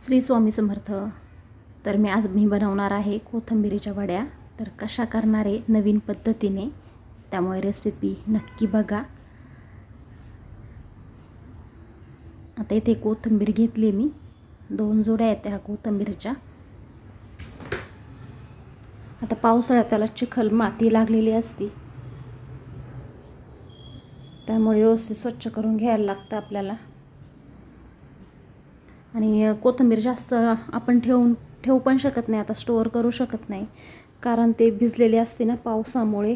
श्री स्वामी समर्थ. तर मी बनवणार आहे कोथिंबीरीच्या वड्या. तर कशा करणार आहे नवीन पद्धतीने, त्यामुळे रेसिपी नक्की बघा. आता इथे कोथिंबीर घेतली मी, 2 जोड्या आहेत त्या कोथिंबीरच्या. आता पावसाळ्यात त्याला चिखल माती लागलेली असते, त्यामुळे व्यवस्थित स्वच्छ करून घ्यायला लागतं आपल्याला. आणि कोथिंबीर जास्त आपण ठेवू पण शकत नाही, आता स्टोअर करू शकत नाही, कारण ते भिजलेले असते ना पावसामुळे.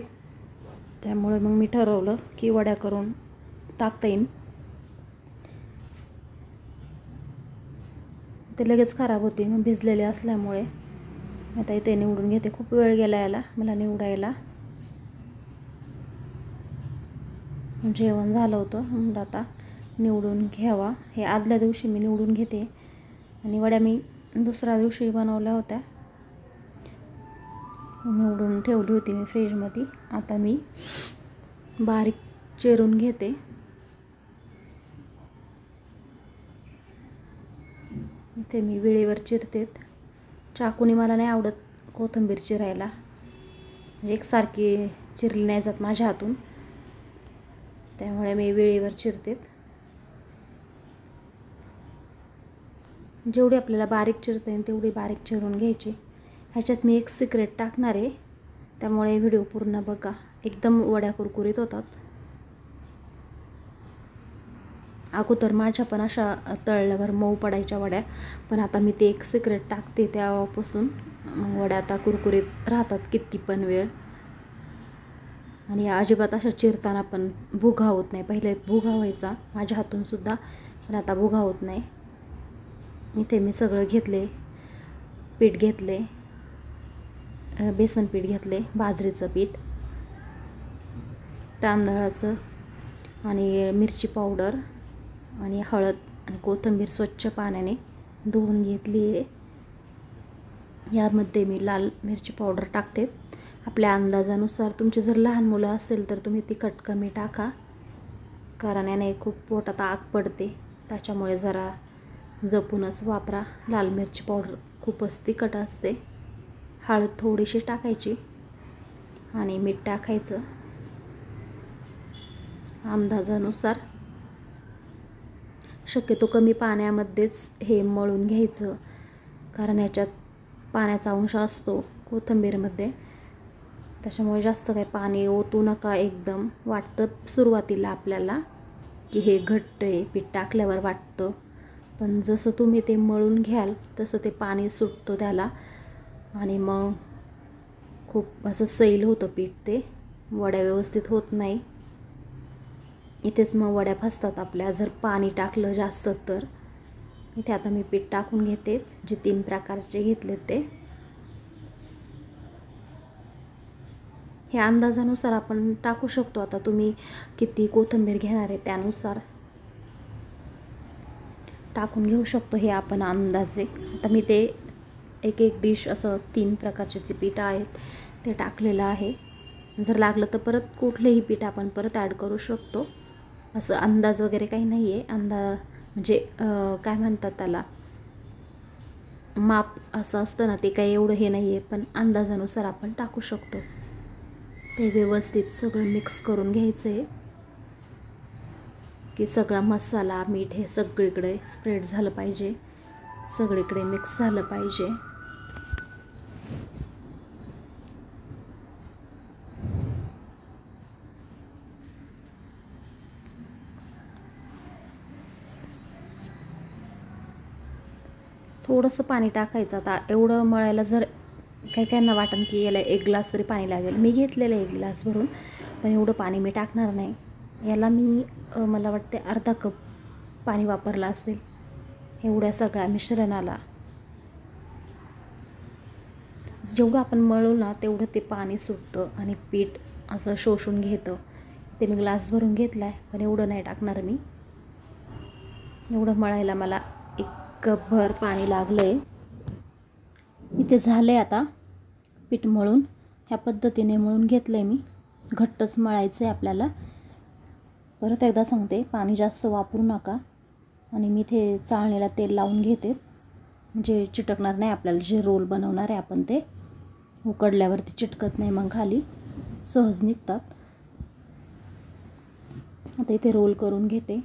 त्यामुळे मग मी ठरवलं की वड्या करून टाकता येईल. ते लगेच खराब होते मग भिजलेले असल्यामुळे. आता इथे निवडून घेते. खूप वेळ गेला याला मला निवडायला. जेवण झालं होतं म्हणून आता निवडून घ्यावा. हे आदल्या दिवशी मी निवडून घेते आणि वड्या मी दुसऱ्या दिवशी बनवल्या होत्या, निवडून ठेवली होती मी फ्रीजमध्ये. आता मी बारीक चिरून घेते. इथे मी वेळेवर चिरते. चाकूने मला नाही आवडत कोथिंबीर चिरायला, एकसारखी चिरली नाही जात माझ्या हातून, त्यामुळे मी वेळेवर चिरते. जेवढी आपल्याला बारीक चिरता येईल तेवढी बारीक चिरून घ्यायची. ह्याच्यात मी एक सिक्रेट टाकणार आहे, त्यामुळे व्हिडिओ पूर्ण बघा. एकदम वड्या कुरकुरीत होतात. अगोदर माझ्या पण अशा तळल्यावर मऊ पडायच्या वड्या, पण आता मी ते एक सिक्रेट टाकते तेव्हापासून मग वड्या आता कुरकुरीत राहतात किती पण वेळ. आणि अजिबात अशा चिरताना पण भुगा होत नाही. पहिले भुगा व्हायचा माझ्या हातून सुद्धा, पण आता भुगा होत नाही. इथे मी सगळं घेतले. पीठ घेतले, बेसन पीठ घेतले, बाजरीचं पीठ, तांदळाचं, आणि मिरची पावडर आणि हळद आणि कोथिंबीर स्वच्छ पाण्याने धुवून घेतली आहे. यामध्ये मी लाल मिरची पावडर टाकते आपल्या अंदाजानुसार. तुमचे जर लहान मुलं असेल तर तुम्ही तिखट कमी टाका, कारण याने खूप पोटात आग पडते, त्याच्यामुळे जरा जपूनच वापरा. लाल मिरची पावडर खूपच तिखट असते. हळद थोडीशी टाकायची आणि मीठ टाकायचं अंदाजानुसार. शक्यतो कमी पाण्यामध्येच हे मळून घ्यायचं, कारण याच्यात पाण्याचा अंश असतो कोथिंबीरमध्ये, त्याच्यामुळे जास्त काही पाणी ओतू नका. एकदम वाटतं सुरुवातीला आपल्याला की हे घट्ट आहे, पीठ टाकल्यावर वाटतं, पण जसं तुम्ही ते मळून घ्याल तसं ते पाणी सुटतं त्याला, आणि मग खूप असं सैल होतं पीठ. ते वड्या व्यवस्थित होत नाही. इथेच मग वड्या फसतात आपल्या जर पाणी टाकलं जास्त तर. इथे आता मी पीठ टाकून घेते, जे 3 प्रकारचे घेतले ते. हे अंदाजानुसार आपण टाकू शकतो. आता तुम्ही किती कोथिंबीर घेणार आहे त्यानुसार टाकून घेऊ शकतो. हे आपण अंदाजे. आता मी ते एक डिश असं 3 प्रकारचे जे पीठ आहेत ते टाकलेलं आहे. जर लागलं तर परत कुठलेही पीठ आपण परत ॲड करू शकतो. असं अंदाज वगैरे काही नाही आहे. म्हणजे काय म्हणतात त्याला, माप असं असतं ना, ते काही एवढं हे नाही आहे, पण अंदाजानुसार आपण टाकू शकतो. ते व्यवस्थित सगळं मिक्स करून घ्यायचं आहे की सगळा मसाला, मीठ हे सगळीकडे स्प्रेड झालं पाहिजे, सगळीकडे मिक्स झालं पाहिजे. थोडंसं पाणी टाकायचं. आता एवढं मळायला जर काहींना वाटतं की याला 1 ग्लास तरी पाणी लागेल, मी घेतलेलं 1 ग्लास भरून, पण एवढं पाणी मी टाकणार नाही. याला मी मला वाटते अर्धा कप पाणी वापरलं असेल एवढ्या सगळ्या मिश्रणाला. जेवढं आपण मळू ना तेवढं ते पाणी सुटतं आणि पीठ असं शोषून घेतं. ते मी ग्लास भरून घेतला आहे, पण एवढं नाही टाकणार मी. एवढं मळायला मला 1 कपभर पाणी लागलं आहे. इथे झालं आहे आता पीठ मळून. ह्या पद्धतीने मळून घेतलं आहे मी. घट्टच मळायचं आहे आपल्याला. परत एकदा सांगते, पाणी जास्त वापरू नका. आणि मी इथे चाळणीला तेल लावून घेते. म्हणजे चिटकणार नाही आपल्याला. जे रोल बनवणार आहे आपण ते उकडल्यावरती चिटकत नाही, मग खाली सहज निघतात. आता इथे रोल करून घेते.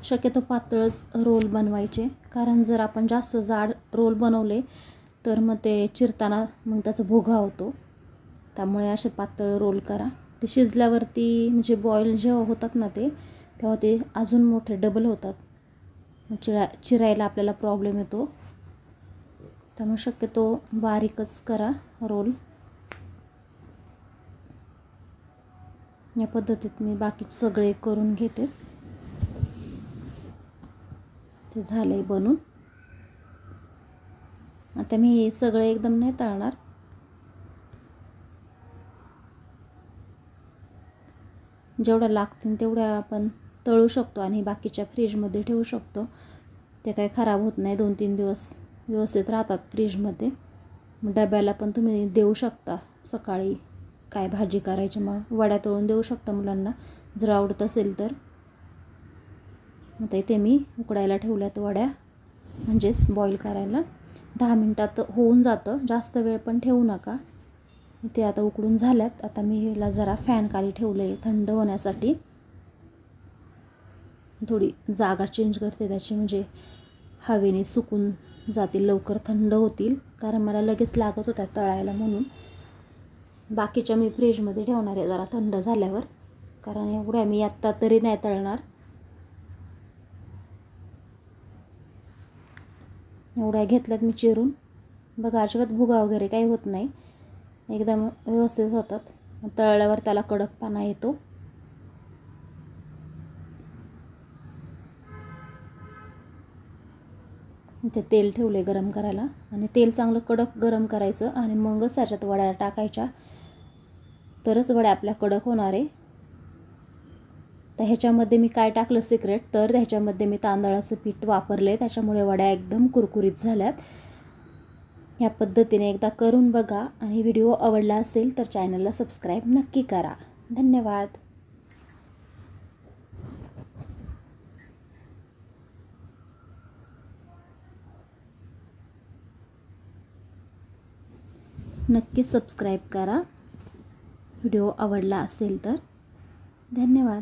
शक्यतो पातळच रोल बनवायचे, कारण जर आपण जास्त जाड रोल बनवले तर मग ते चिरताना मग त्याचा भुगा होतो. त्यामुळे असे पातळ रोल करा. ते शिजल्यावरती म्हणजे बॉईल जेव्हा होतात ना ते, तेव्हा ते अजून मोठे डबल होतात. चिरायला आपल्याला प्रॉब्लेम येतो. त्यामुळे शक्यतो बारीकच करा रोल. या पद्धतीत मी बाकी सगळे करून घेते. ते झालंय बनून. आता मी हे सगळे एकदम नाही तळणार. जेवढ्या लागतील तेवढ्या आपण तळू शकतो आणि बाकीच्या फ्रीजमध्ये ठेवू शकतो. ते काही खराब होत नाही, 2-3 दिवस व्यवस्थित राहतात फ्रीजमध्ये. डब्याला पण तुम्ही देऊ शकता. सकाळी काय भाजी करायची मग वड्या तळून देऊ शकता मुलांना, जर आवडत असेल तर. आता इथे मी उकडायला ठेवल्यात वड्या, म्हणजेच बॉईल करायला. 10 मिनटात होऊन जातं, जास्त वेळ पण ठेवू नका. इथे आता उकडून झाल्यात. आता मी हिला जरा फॅन खाली ठेवले थंड होण्यासाठी. थोडी जागा चेंज करते त्याची, म्हणजे हवेने सुकून जातील, लवकर थंड होतील. कारण मला लगेच लागत होत्या तळायला म्हणून. बाकीच्या मी फ्रीजमध्ये ठेवणार आहे जरा थंड झाल्यावर, कारण एवढ्या मी आत्ता तरी नाही तळणार. एवढ्या घेतल्यात मी चिरून. बघा अजिबात भुगा वगैरे काही होत नाही, एकदम व्यवस्थित होतात. तळल्यावर त्याला कडकपणा येतो. इथे तेल ठेवले गरम करायला, आणि तेल चांगलं कडक गरम करायचं आणि मगच त्याच्यात वड्या टाकायच्या, तरच वड्या आपल्या कडक होणार आहे. तर ह्याच्यामध्ये मी काय टाकलं सिक्रेट, तर ह्याच्यामध्ये मी तांदळाचं पीठ वापरले, त्याच्यामुळे वड्या एकदम कुरकुरीत झाल्यात. ह्या पद्धतीने एकदा करून बघा, आणि व्हिडिओ आवडला असेल तर चॅनलला सबस्क्राईब नक्की करा. धन्यवाद. नक्की सबस्क्राईब करा व्हिडिओ आवडला असेल तर. धन्यवाद.